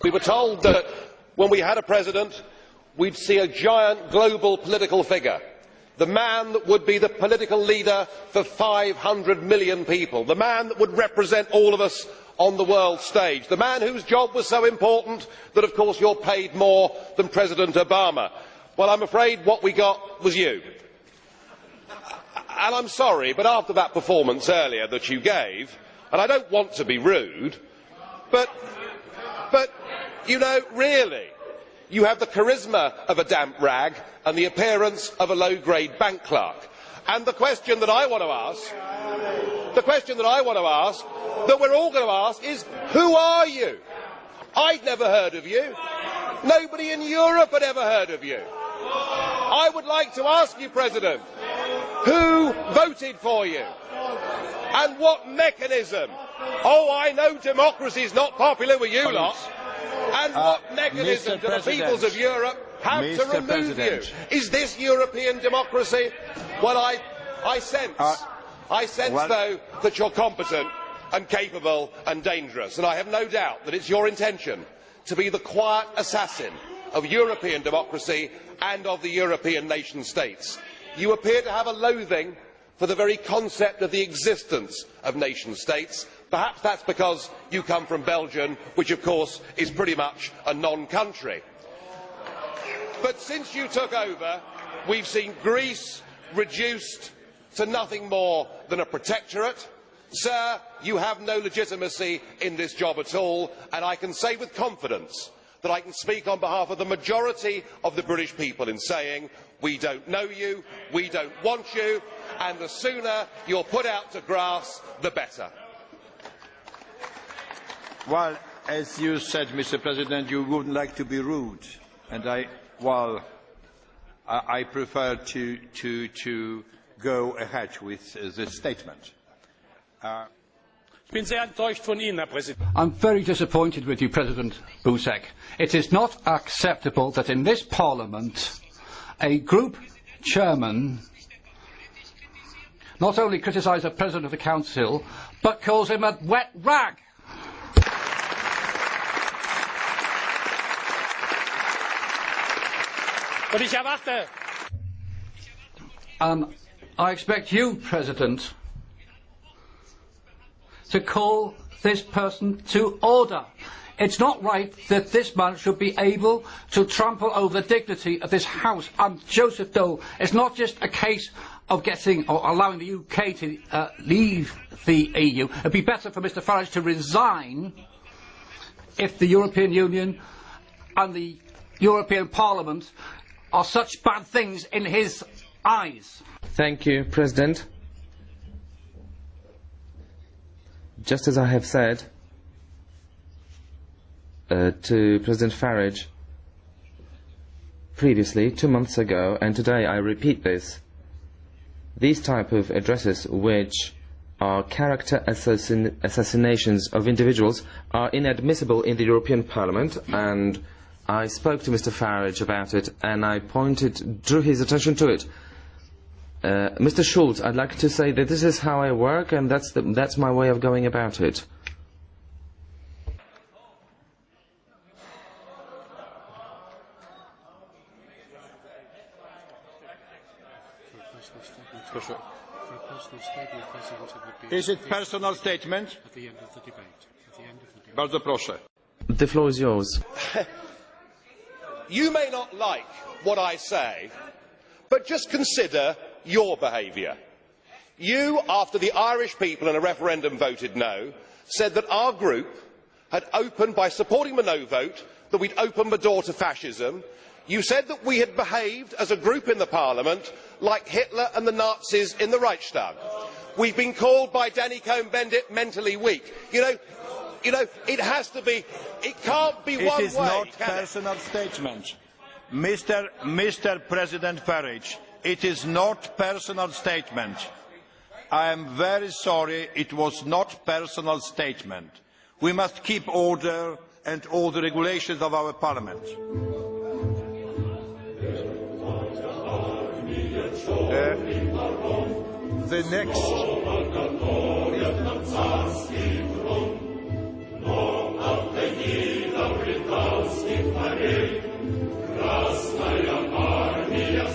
We were told that when we had a president, we'd see a giant global political figure, the man that would be the political leader for 500 million people, the man that would represent all of us on the world stage, the man whose job was so important that, of course, you're paid more than President Obama. Well, I'm afraid what we got was you. And I'm sorry, but after that performance earlier that you gave, and I don't want to be rude, but you know, really, you have the charisma of a damp rag and the appearance of a low-grade bank clerk. And the question that I want to ask, that we're all going to ask is, who are you? I'd never heard of you. Nobody in Europe had ever heard of you. I would like to ask you, President, who voted for you? And what mechanism? Oh, I know democracy is not popular with you lot. And what mechanism do the peoples of Europe have to remove you? Is this European democracy? Well, I sense, though, that you're competent and capable and dangerous, and I have no doubt that it's your intention to be the quiet assassin of European democracy and of the European nation states. You appear to have a loathing for the very concept of the existence of nation states. Perhaps that's because you come from Belgium, which of course is pretty much a non-country. But since you took over, we've seen Greece reduced to nothing more than a protectorate. Sir, you have no legitimacy in this job at all, and I can say with confidence that I can speak on behalf of the majority of the British people in saying we don't know you, we don't want you, and the sooner you're put out to grass, the better. Well, as you said, Mr. President, you wouldn't like to be rude, and I prefer to go ahead with this statement. I'm very disappointed with you, President Buzek. It is not acceptable that in this Parliament a group chairman not only criticises the President of the Council, but calls him a wet rag. I expect you, President, to call this person to order. It's not right that this man should be able to trample over the dignity of this House. And Joseph Dole, it's not just a case of getting or allowing the UK to leave the EU. It'd be better for Mr Farage to resign if the European Union and the European Parliament are such bad things in his eyes. Thank you, President. Just as I have said to President Farage previously, 2 months ago, and today I repeat this, these type of addresses, which are character assassinations of individuals, are inadmissible in the European Parliament, and I spoke to Mr Farage about it, and I drew his attention to it. Mr Schulz, I'd like to say that this is how I work, and that's my way of going about it. Is it personal statement? At the end of the debate. Bardzo proszę. The floor is yours. You may not like what I say, but just consider your behaviour. You, after the Irish people in a referendum voted no, said that our group had opened, by supporting the no vote, that we'd opened the door to fascism. You said that we had behaved as a group in the Parliament like Hitler and the Nazis in the Reichstag. We've been called by Danny Cohn-Bendit mentally weak. You know, it has to be, it can't be one way. It is not a personal statement. Mr. President Farage, it is not a personal statement. I am very sorry, it was not a personal statement. We must keep order and all the regulations of our Parliament. The next... Krasnaya armia